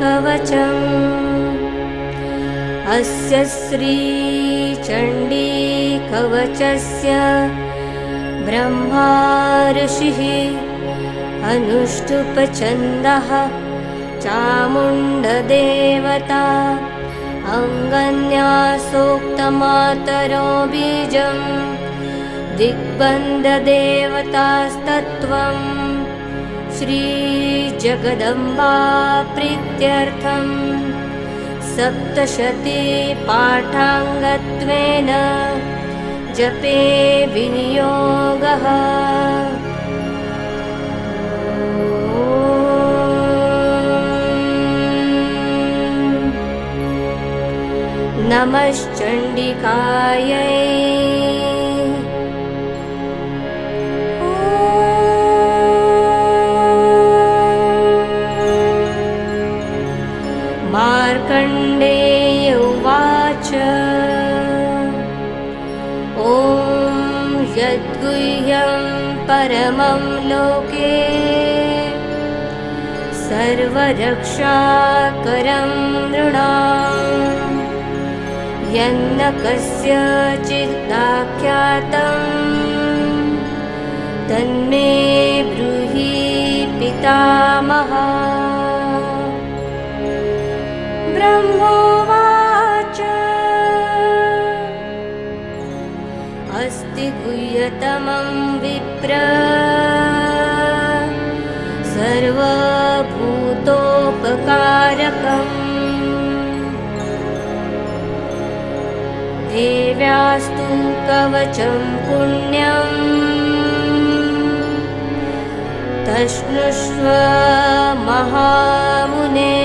कवचम् अस्य श्रीचण्डी कवचस्य ब्रह्मा ऋषिः अनुष्टुप्छन्दः चामुण्डदेवता अङ्गन्यासोक्तमातरो बीजम् दिग्बन्धदेवतास्तत्त्वम् श्रीजगदम्बा प्रीत्यर्थम् सप्तशती पाठाङ्गत्वेन जपे विनियोगः। नमश्चण्डिकायै मार्कण्डेय उवाच ॐ यद्गुह्यं परमं लोके सर्वरक्षाकरं नृणाम् यन्न कस्यचिदाख्यातम् तन्मे ब्रूहि पितामहः। ब्रह्मोवाच अस्ति गुह्यतमं विप्र सर्वभूतोपकारकम् देव्यास्तु कवचं पुण्यम् तश्नुष्व महामुने।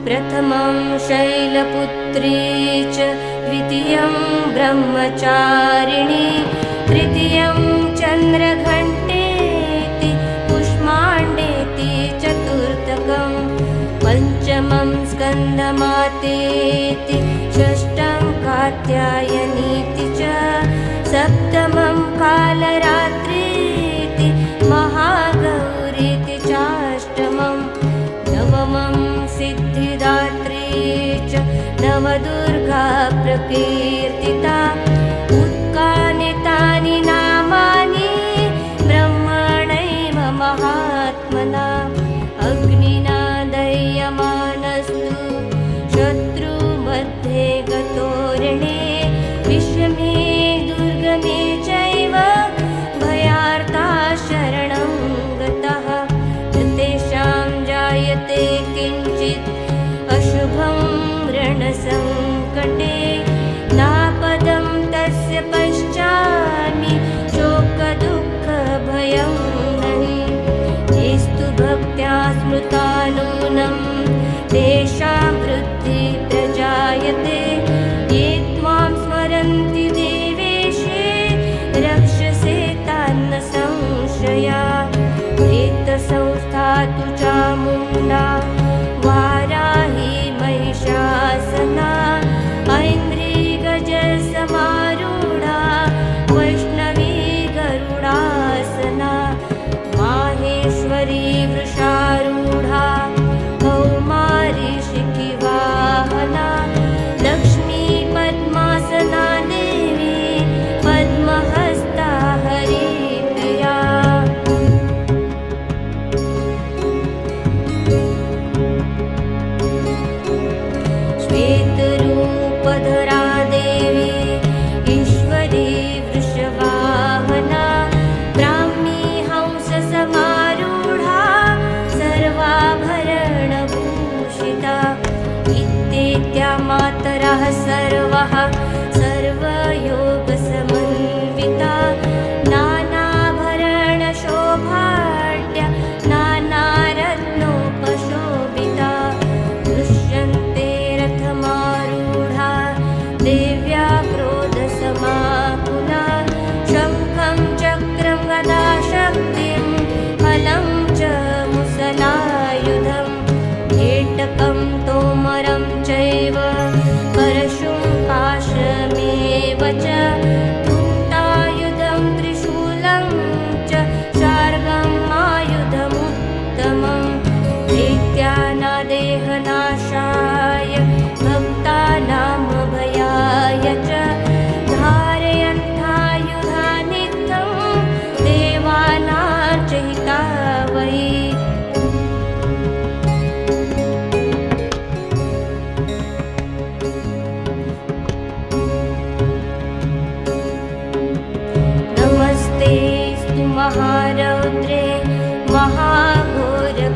प्रथमं शैलपुत्री च द्वितीयं ब्रह्मचारिणी तृतीयं चन्द्रघण्टेति कुष्माण्डेति चतुर्थकम् पञ्चमं स्कन्दमातेति षष्ठं कात्यायनीति च सप्तमं कालरात्रीति महागौरीति चाष्टमं नवमं सिद्धिदात्री च नवदुर्गा प्रकीर्तिता। उत्कानितानि नामानि ब्रह्मणैव महात्मना अग्निना दह्यमानस्तु शत्रुमध्ये गतोरणे विषमे दुर्गमे चैव भयार्ता शरणं गतः तेषां जायते किञ्चित् अशुभं रणसङ्कटे नापदं तस्य पश्चामि शोकदुःखभयं नहि येस्तु भक्त्या स्मृता नूनं तेषां वृद्धि प्रजायते ये त्वां स्मरन्ति देवेशे रक्षसे तान्न संशया। प्रेतसंस्था तु चामुण्डा वाराही महिषासना ऐन्द्रिगजसमारूढा वैष्णवी गरुडासना माहेश्वरी वृषारूढा कौमारी शिखिवाहना लक्ष्मी पद्मासना देवी पद्महस्ता हरिप्रिया।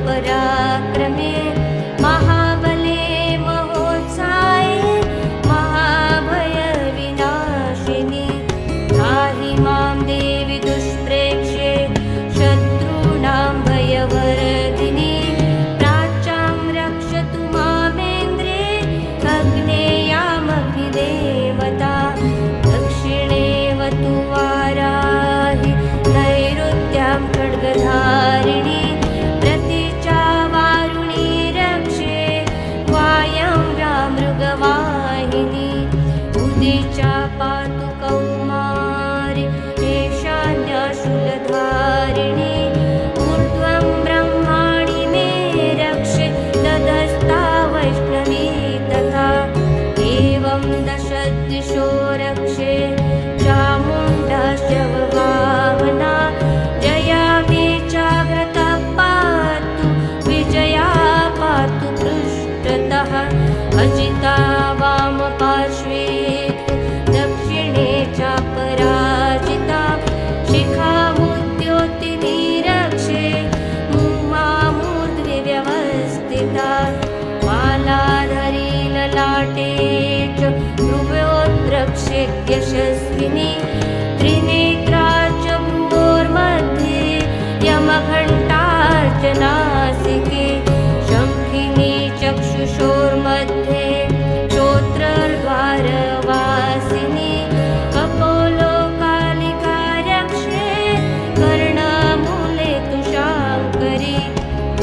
महाघोरपराक्रमे महाबले महोत्साये महाभयविनाशिनि त्राहि मां देवि दुष्प्रेक्ष्ये शत्रूणां भयवर्धिनि प्राच्यां रक्षतु मामेन्द्रे अग्नेयामग्निदेवता दक्षिणेवतु वाराहि नैऋत्यां खड्गधारिणि प्रतीचा वारुणी रक्षे वायव्या मृगवाहिनी उदीचा पातु कौमारि ईशान्या शूलधारिणी ऊर्ध्वं ब्रह्माणि मे रक्षे तदस्ता वैष्णवी तथा एवं दशदिशो रक्षे चामुण्डाश्च वाहना जया मे जाग्रता पातु विजया पातु पृष्ठतः अजिता वामपार्श्वे दक्षिणे चापराजिता शिखामुद्योतिनी रक्षे मूर्ध्नि व्यवस्थिता मालाधरी ललाटे च भ्रुवोद्रक्षे यशस्विनी त्रिनेत्रा च भ्रुवोर्मध्ये यमघण्टार्चनासिके शङ्खिनी चक्षुषोर्मध्ये श्रोत्रद्वारवासिनी कपोलोकालिका रक्षे कर्णमूले तु शाङ्करी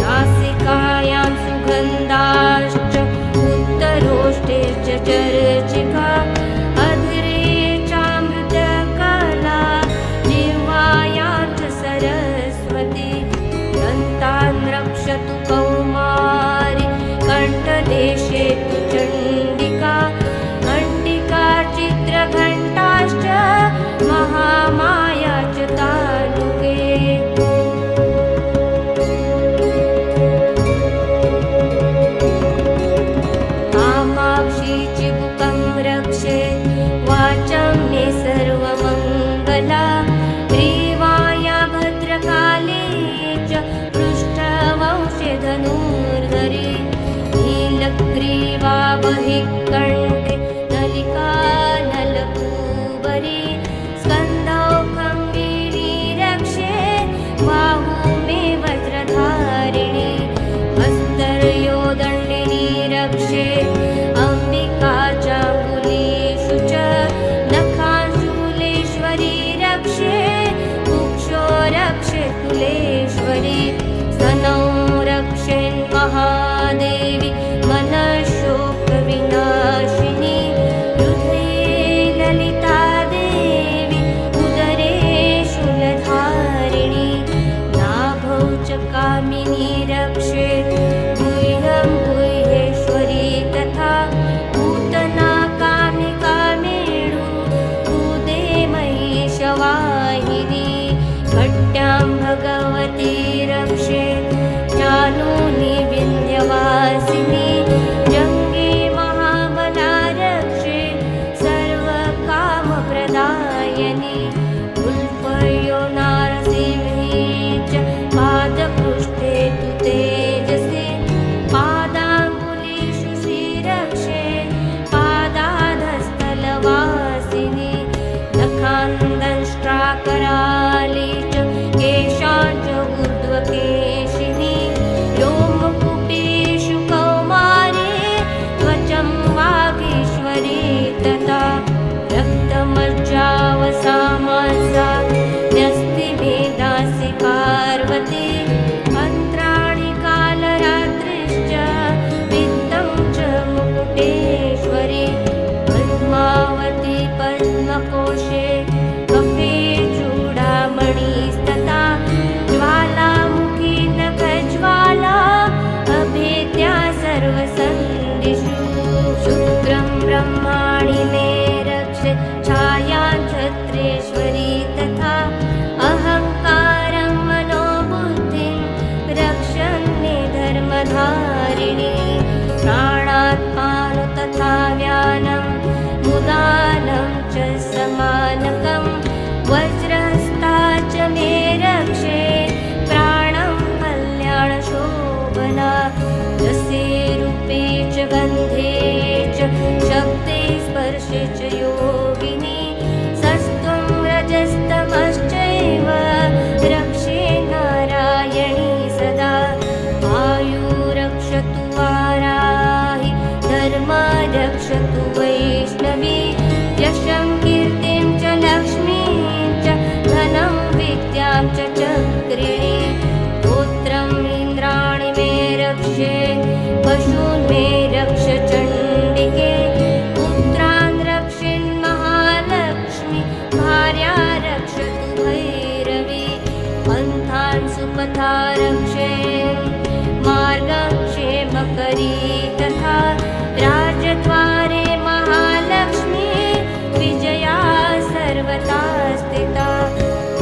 नासिकायां सुगन्धाश्च उत्तरोष्ठे च चर्चिका अधरे चामृतकला जिह्वायां च सरस्वती दन्तान् रक्षतु कौमारि कण्ठदेशे तु चण्डिका घण्टिका चित्रघण्टाश्च महामाया च तालुके कामाक्षी चिबुकं रक्षे वाचं मे सर्वमङ्गला ग्रीवाया भद्रकाली च पृष्ठवंशे धनुर्धरी नीलग्रीवा बहिःकण्ठे नलिका नलकूबरी स्कन्धौ खम्बिनी रक्षे बाहू मे वज्रधारिणी हस्तर्योदण्डिनी रक्षे अम्बिका चाङ्गुलीषु च नखाशूलेश्वरी रक्षे कुक्षो रक्षे कुलेश्वरी स्तनौ रक्षेन्महादेवी मनःशोकविनाशिनी हृदये ललिता देवी उदरे शूलधारिणी नाभौ च कामिनी रक्षे गुह्यं गुह्येश्वरी तथा पूतना कामिका मेणु हृदे महिषवाहिनी कट्यां भगवती रक्षे जानूनि विन्ध्यवासिनी जङ्गे महाबला रक्षे सर्वकामप्रदायिनी उल्पयो नारसिंही च पादपृष्ठे तु ते सुपथा रक्षे मार्गक्षेमकरी तथा राजद्वारे महालक्ष्मी विजया सर्वदा स्थिता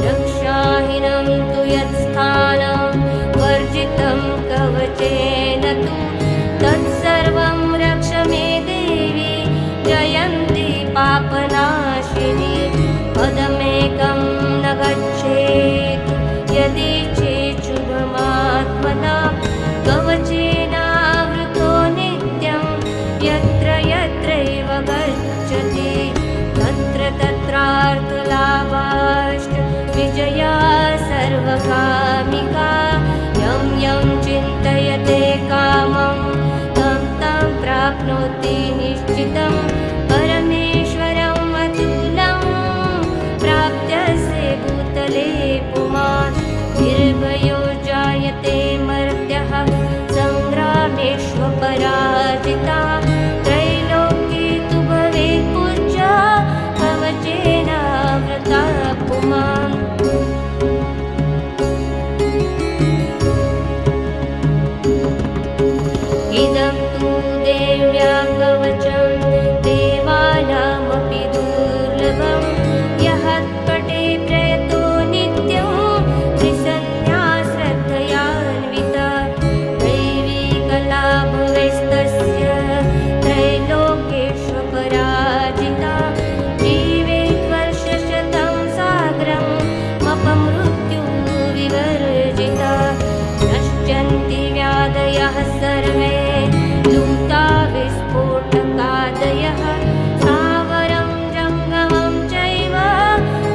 रक्षाहीनं तु यत्स्थानं वर्जितं कवचेन तु तत्सर्वं रक्ष मे देवी जयन्ती पापनाशिनी पदमेकं न गच्छेत् यदि चेत् शुभमात्मना कवचेनावृतो नित्यं यत्र यत्रैव गच्छति तत्र तत्रार्थलाभाश्च विजया सर्वकामिका यं यं चिन्तयते कामं तं तं प्राप्नोति निश्चितं परमेश्वरं अतुलं प्राप्त्यसे भूतले पुमान् निर्भयो जायते मर्त्यः संग्रामेष्वपराजिता त्रैलोक्ये तु भवेत् पूज्या कवचेनावृता पुमान् इदं तु देव्या कवचं देवानामपि दुर्लभं यः पठे प्रयतो नित्यं त्रिसन्ध्या श्रद्धयान्विता दैवी कला भवेस्तस्य त्रैलोक्येष्वपराजिता जीवेत् वर्षशतं साग्रं अपमृत्युविवर्जिता नश्यन्ति व्याधयः सर्वे लूता विस्फोटकादयः स्थावरं जङ्गमं चैव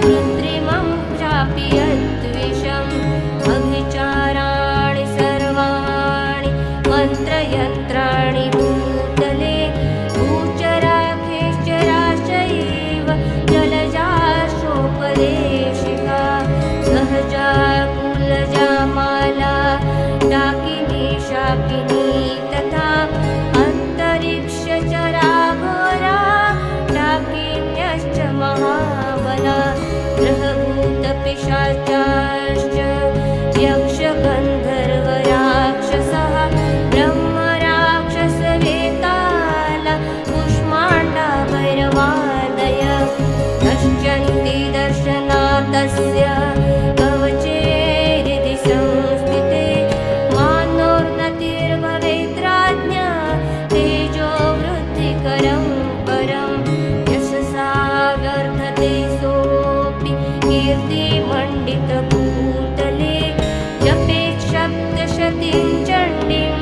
कृत्रिमं चापि यद्विषम् अभिचाराणि सर्वाणि मन्त्रयन्त्राणि भूतले भूचराखेश्चराश्चैव जलजाशोपदेशिका सहजा कुलजा माला डाकिनी शाकिनी तथा अन्तरिक्षचराघोरा डाकिन्यश्च महाबला ग्रहभूतपिशाचाश्च यक्षगन्धर्वराक्षसः ब्रह्मराक्षसवेताल कुष्माण्डा भैरवादय नश्यन्ति दर्शनातस्य कवचे हृदि संस्थिते मानोन्नतिर्भवेद्राज्ञा तेजो वृद्धिकरं परं यशसा वर्धते सोऽपि कीर्तिमण्डितभूतले जपेत् सप्तशतीं चण्डीं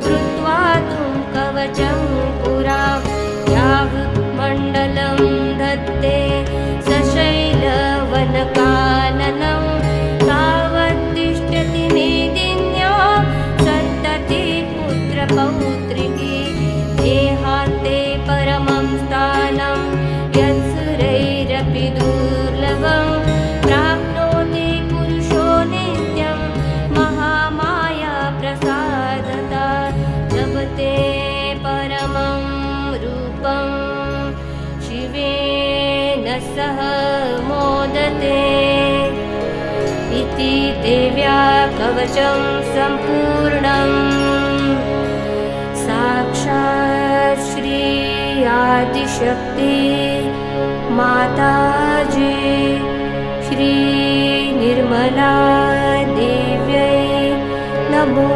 कृत्वा तुं कवचं पुरा यावृत्मण्डलं धत्ते सशैलवनकाननं तावत्तिष्ठति मेदिन्या सन्तति पुत्रपौत्रिकी देहान्ते परमं स्थानं यत्सुरैरपि दुर्लभं प्राप्नोति पुरुषो नित्यं महामाया प्रसादता जपते परमं रूपं शिवेन सह मोदते इति देव्या कवचं सम्पूर्णम् साक्षात् श्री आदिशक्ति माताजी श्री निर्मला देव्यै नमो